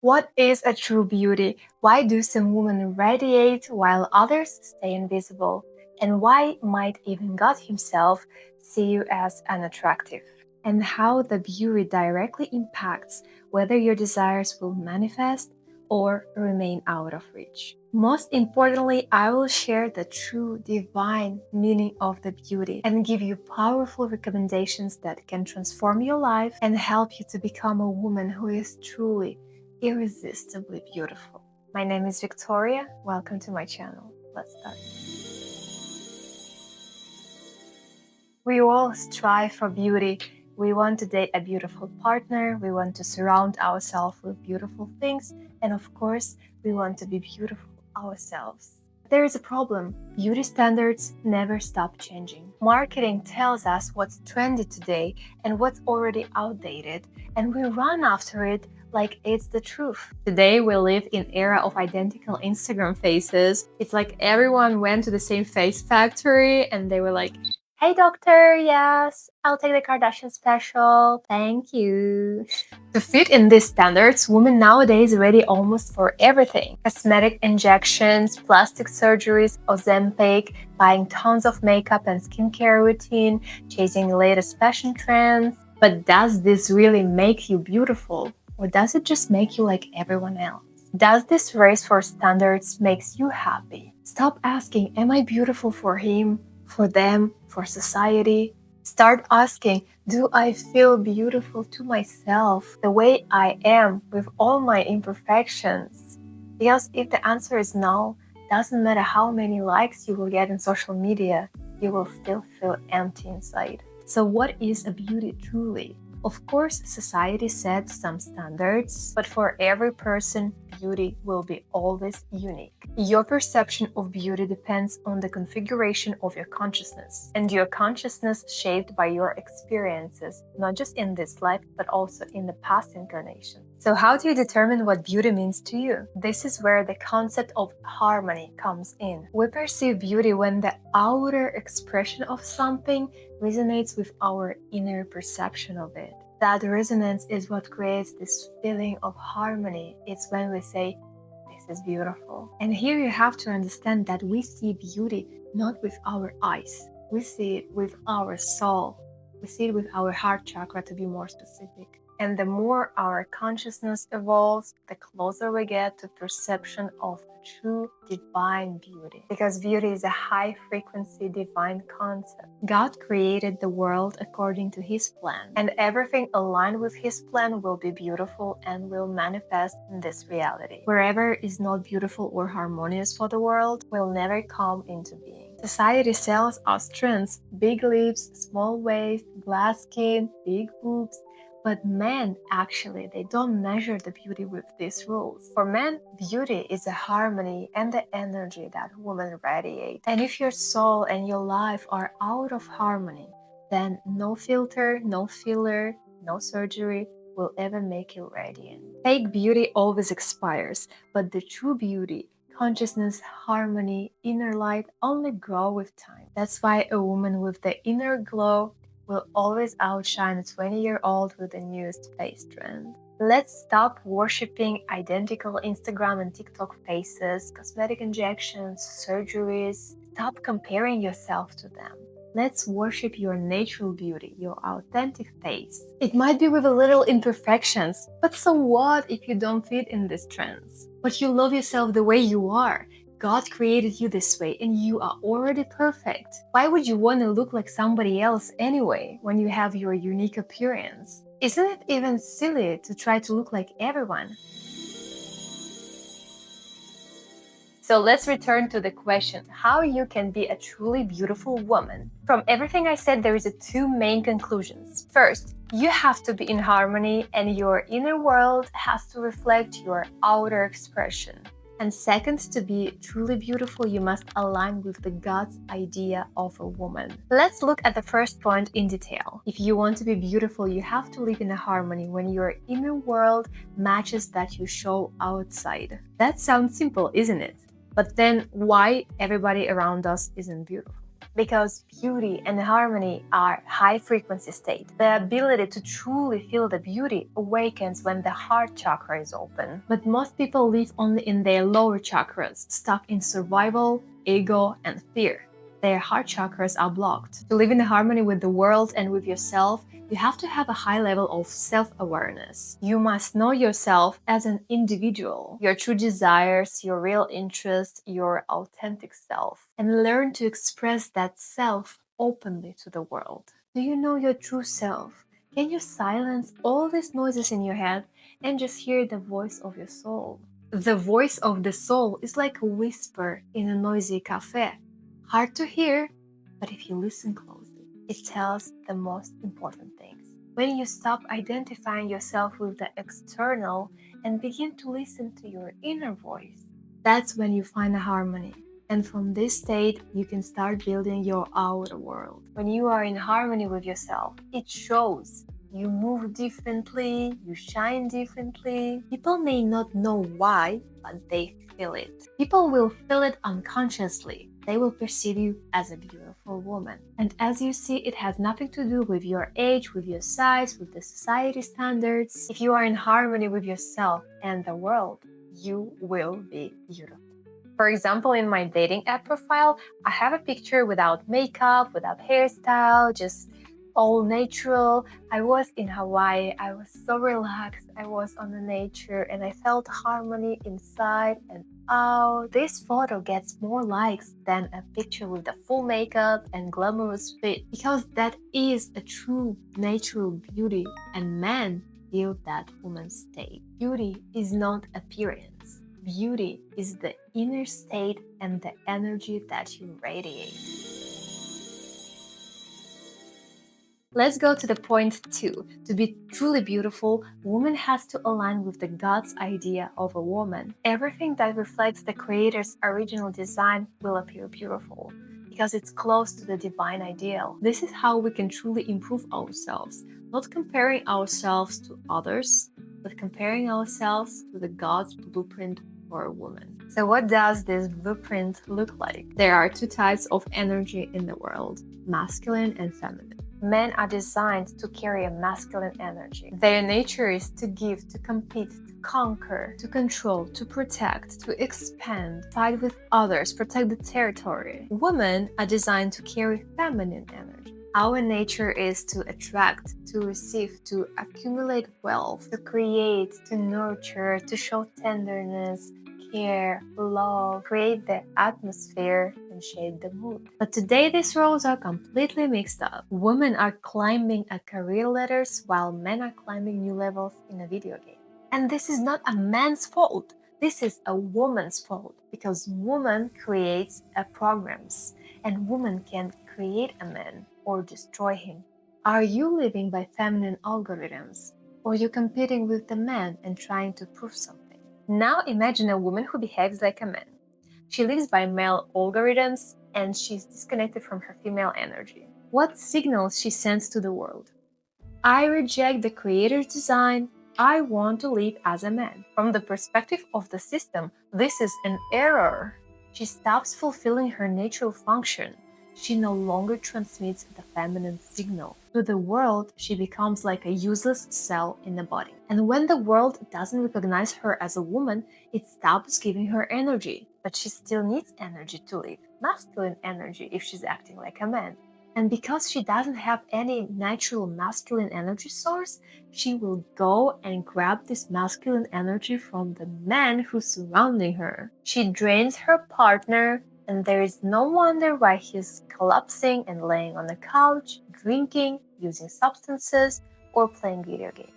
What is a true beauty? Why do some women radiate while others stay invisible? And why might even God Himself see you as unattractive? And how the beauty directly impacts whether your desires will manifest or remain out of reach. Most importantly, I will share the true divine meaning of the beauty and give you powerful recommendations that can transform your life and help you to become a woman who is truly irresistibly beautiful. My name is Victoria. Welcome to my channel. Let's start. We all strive for beauty. We want to date a beautiful partner. We want to surround ourselves with beautiful things. And of course, we want to be beautiful ourselves. There is a problem. Beauty standards never stop changing. Marketing tells us what's trendy today and what's already outdated, and we run after it like it's the truth. Today we live in era of identical Instagram faces. It's like everyone went to the same face factory and they were like, "Hey doctor, yes, I'll take the Kardashian special, thank you." To fit in these standards, women nowadays are ready almost for everything. Cosmetic injections, plastic surgeries, Ozempic, buying tons of makeup and skincare routine, chasing the latest fashion trends. But does this really make you beautiful? Or does it just make you like everyone else? Does this race for standards makes you happy? Stop asking, am I beautiful for him, for them, for society? Start asking, do I feel beautiful to myself, the way I am, with all my imperfections? Because if the answer is no, doesn't matter how many likes you will get in social media, you will still feel empty inside. So what is a beauty truly? Of course, society sets some standards, but for every person, beauty will be always unique. Your perception of beauty depends on the configuration of your consciousness, and your consciousness shaped by your experiences, not just in this life, but also in the past incarnation. So how do you determine what beauty means to you? This is where the concept of harmony comes in. We perceive beauty when the outer expression of something resonates with our inner perception of it. That resonance is what creates this feeling of harmony. It's when we say, "This is beautiful." And here you have to understand that we see beauty not with our eyes. We see it with our soul. We see it with our heart chakra, to be more specific. And the more our consciousness evolves, the closer we get to perception of true divine beauty. Because beauty is a high frequency divine concept. God created the world according to His plan, and everything aligned with His plan will be beautiful and will manifest in this reality. Wherever is not beautiful or harmonious for the world will never come into being. Society sells us trends: big lips, small waist, glass skin, big boobs. But men, actually, they don't measure the beauty with these rules. For men, beauty is the harmony and the energy that women radiate. And if your soul and your life are out of harmony, then no filter, no filler, no surgery will ever make you radiant. Fake beauty always expires, but the true beauty, consciousness, harmony, inner light only grow with time. That's why a woman with the inner glow will always outshine a 20-year-old with the newest face trend. Let's stop worshipping identical Instagram and TikTok faces, cosmetic injections, surgeries. Stop comparing yourself to them. Let's worship your natural beauty, your authentic face. It might be with a little imperfections, but so what if you don't fit in these trends? But you love yourself the way you are. God created you this way and you are already perfect. Why would you want to look like somebody else anyway when you have your unique appearance? Isn't it even silly to try to look like everyone? So let's return to the question, how you can be a truly beautiful woman. From everything I said, there is two main conclusions. First, you have to be in harmony and your inner world has to reflect your outer expression. And second, to be truly beautiful, you must align with the God's idea of a woman. Let's look at the first point in detail. If you want to be beautiful, you have to live in a harmony when your inner world matches that you show outside. That sounds simple, isn't it? But then why everybody around us isn't beautiful? Because beauty and harmony are high frequency state. The ability to truly feel the beauty awakens when the heart chakra is open. But most people live only in their lower chakras, stuck in survival, ego, and fear. Their heart chakras are blocked. To live in harmony with the world and with yourself, you have to have a high level of self-awareness. You must know yourself as an individual, your true desires, your real interests, your authentic self, and learn to express that self openly to the world. Do you know your true self? Can you silence all these noises in your head and just hear the voice of your soul? The voice of the soul is like a whisper in a noisy cafe. Hard to hear, but if you listen closely, it tells the most important things. When you stop identifying yourself with the external and begin to listen to your inner voice, that's when you find a harmony. And from this state, you can start building your outer world. When you are in harmony with yourself, it shows. You move differently, you shine differently. People may not know why, but they feel it. People will feel it unconsciously. They will perceive you as a beautiful woman. And as you see, it has nothing to do with your age, with your size, with the society standards. If you are in harmony with yourself and the world, you will be beautiful. For example, in my dating app profile, I have a picture without makeup, without hairstyle, just all natural. I was in Hawaii, I was so relaxed, I was on the nature, and I felt harmony inside and out. This photo gets more likes than a picture with the full makeup and glamorous fit, because that is a true natural beauty, and men feel that woman's state. Beauty is not appearance. Beauty is the inner state and the energy that you radiate. Let's go to the point 2. To be truly beautiful, woman has to align with the God's idea of a woman. Everything that reflects the Creator's original design will appear beautiful, because it's close to the divine ideal. This is how we can truly improve ourselves, not comparing ourselves to others, but comparing ourselves to the God's blueprint for a woman. So what does this blueprint look like? There are 2 types of energy in the world, masculine and feminine. Men are designed to carry a masculine energy. Their nature is to give, to compete, to conquer, to control, to protect, to expand, fight with others, protect the territory. Women are designed to carry feminine energy. Our nature is to attract, to receive, to accumulate wealth, to create, to nurture, to show tenderness, care, love, create the atmosphere, and shape the mood. But today these roles are completely mixed up. Women are climbing a career ladders while men are climbing new levels in a video game. And this is not a man's fault. This is a woman's fault, because woman creates programs and woman can create a man or destroy him. Are you living by feminine algorithms, or are you competing with the man and trying to prove something? Now imagine a woman who behaves like a man. She lives by male algorithms and she's disconnected from her female energy. What signals she sends to the world? I reject the Creator's design. I want to live as a man. From the perspective of the system, this is an error. She stops fulfilling her natural function. She no longer transmits the feminine signal. To the world, she becomes like a useless cell in the body. And when the world doesn't recognize her as a woman, it stops giving her energy. But she still needs energy to live, masculine energy if she's acting like a man. And because she doesn't have any natural masculine energy source, she will go and grab this masculine energy from the men who's surrounding her. She drains her partner, and there is no wonder why he's collapsing and laying on the couch, drinking, using substances, or playing video games.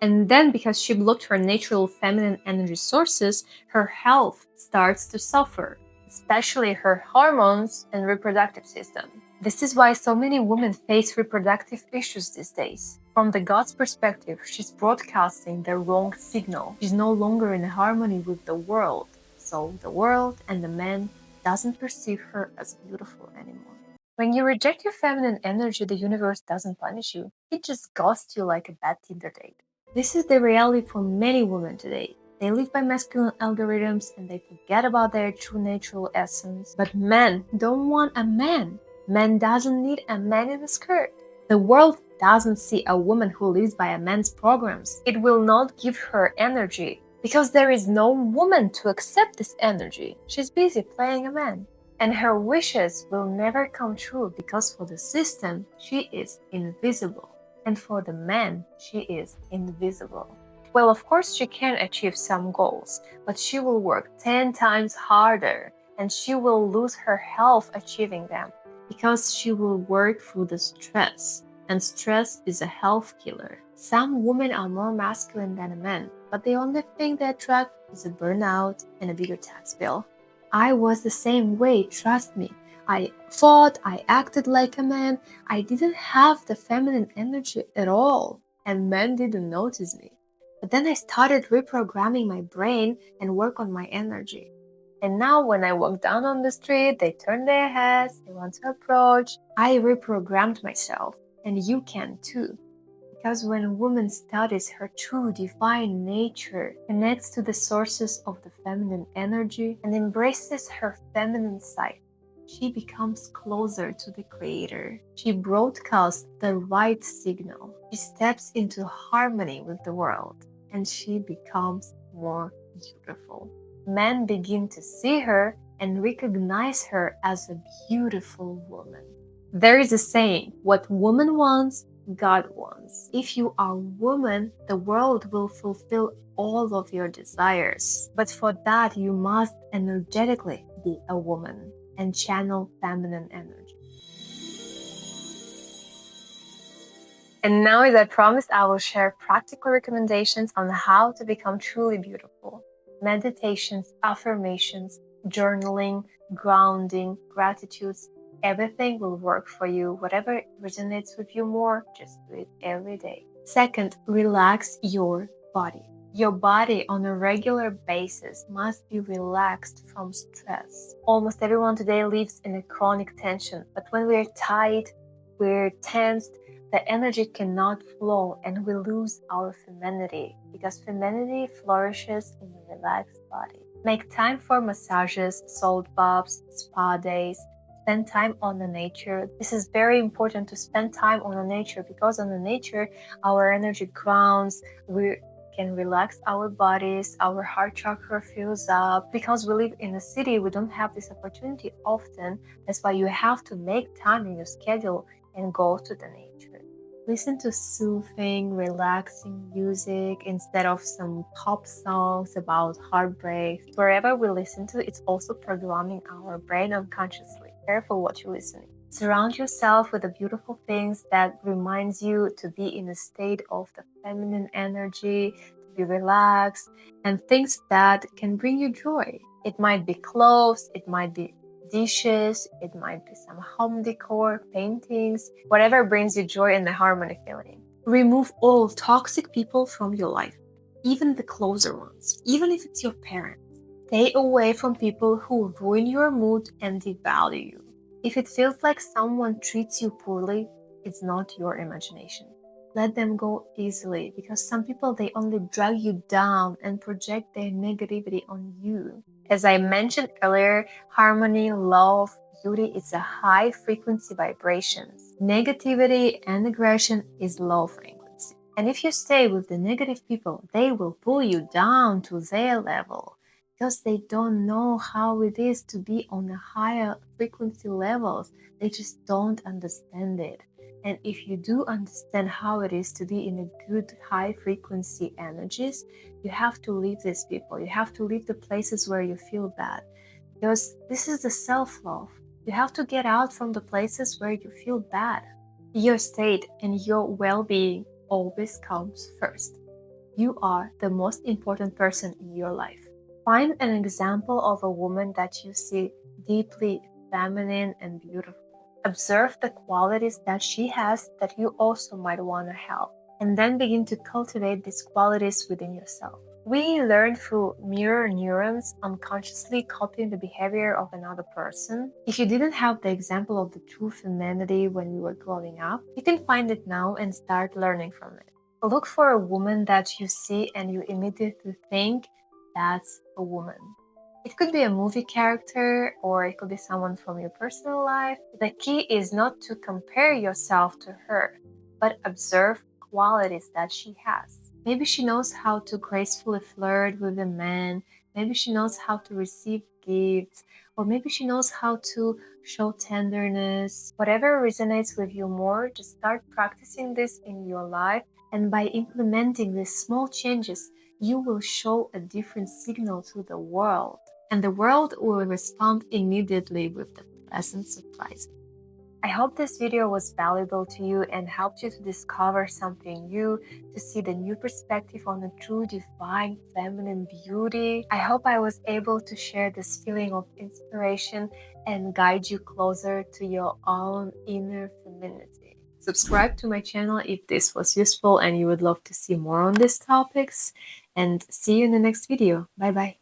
And then, because she blocked her natural feminine energy sources, her health starts to suffer, especially her hormones and reproductive system. This is why so many women face reproductive issues these days. From the God's perspective, she's broadcasting the wrong signal. She's no longer in harmony with the world, so the world and the men doesn't perceive her as beautiful anymore. When you reject your feminine energy, the universe doesn't punish you. It just ghosts you like a bad Tinder date. This is the reality for many women today. They live by masculine algorithms and they forget about their true natural essence. But men don't want a man. Man doesn't need a man in a skirt. The world doesn't see a woman who lives by a man's programs. It will not give her energy because there is no woman to accept this energy. She's busy playing a man. And her wishes will never come true because for the system, she is invisible. And for the man, she is invisible. Well, of course, she can achieve some goals, but she will work 10 times harder and she will lose her health achieving them because she will work through the stress. And stress is a health killer. Some women are more masculine than a man, but the only thing they attract is a burnout and a bigger tax bill. I was the same way, trust me. I thought I acted like a man. I didn't have the feminine energy at all, and men didn't notice me. But then I started reprogramming my brain and work on my energy. And now when I walk down on the street, they turn their heads, they want to approach. I reprogrammed myself, and you can too. Because when a woman studies her true divine nature, connects to the sources of the feminine energy, and embraces her feminine side, she becomes closer to the Creator. She broadcasts the right signal. She steps into harmony with the world, and she becomes more beautiful. Men begin to see her and recognize her as a beautiful woman. There is a saying, what woman wants, God wants. If you are a woman, the world will fulfill all of your desires. But for that, you must energetically be a woman and channel feminine energy. And now, as I promised, I will share practical recommendations on how to become truly beautiful. Meditations, affirmations, journaling, grounding, gratitudes, everything will work for you. Whatever resonates with you more, just do it every day. Second, relax your body. Your body on a regular basis must be relaxed from stress. Almost everyone today lives in a chronic tension, but when we're tight, we're tensed, the energy cannot flow and we lose our femininity because femininity flourishes in a relaxed body. Make time for massages, salt baths, spa days. Spend time on the nature. This is very important to spend time on the nature because on the nature our energy grounds. We can relax our bodies, our heart chakra fills up. Because we live in a city, we don't have this opportunity often. That's why you have to make time in your schedule and go to the nature. Listen to soothing, relaxing music instead of some pop songs about heartbreak. Wherever we listen to, it's also programming our brain unconsciously. Careful what you're listening. Surround yourself with the beautiful things that reminds you to be in a state of the feminine energy, to be relaxed, and things that can bring you joy. It might be clothes, it might be dishes, it might be some home decor, paintings, whatever brings you joy and the harmony feeling. Remove all toxic people from your life, even the closer ones, even if it's your parents. Stay away from people who ruin your mood and devalue you. If it feels like someone treats you poorly, it's not your imagination. Let them go easily because some people they only drag you down and project their negativity on you. As I mentioned earlier, harmony, love, beauty is a high frequency vibrations. Negativity and aggression is low frequency. And if you stay with the negative people, they will pull you down to their level because they don't know how it is to be on a higher frequency levels. They just don't understand it. And if you do understand how it is to be in a good high frequency energies, you have to leave these people. You have to leave the places where you feel bad. Because this is the self-love. You have to get out from the places where you feel bad. Your state and your well-being always comes first. You are the most important person in your life. Find an example of a woman that you see deeply feminine and beautiful. Observe the qualities that she has that you also might want to help, and then begin to cultivate these qualities within yourself. We learn through mirror neurons unconsciously copying the behavior of another person. If you didn't have the example of the true femininity when you were growing up, you can find it now and start learning from it. Look for a woman that you see and you immediately think, that's a woman. It could be a movie character or it could be someone from your personal life. The key is not to compare yourself to her, but observe qualities that she has. Maybe she knows how to gracefully flirt with a man. Maybe she knows how to receive gifts. Or maybe she knows how to show tenderness. Whatever resonates with you more, just start practicing this in your life. And by implementing these small changes, you will show a different signal to the world, and the world will respond immediately with the pleasant surprise. I hope this video was valuable to you and helped you to discover something new, to see the new perspective on the true divine feminine beauty. I hope I was able to share this feeling of inspiration and guide you closer to your own inner femininity. Subscribe to my channel if this was useful and you would love to see more on these topics. And see you in the next video. Bye bye.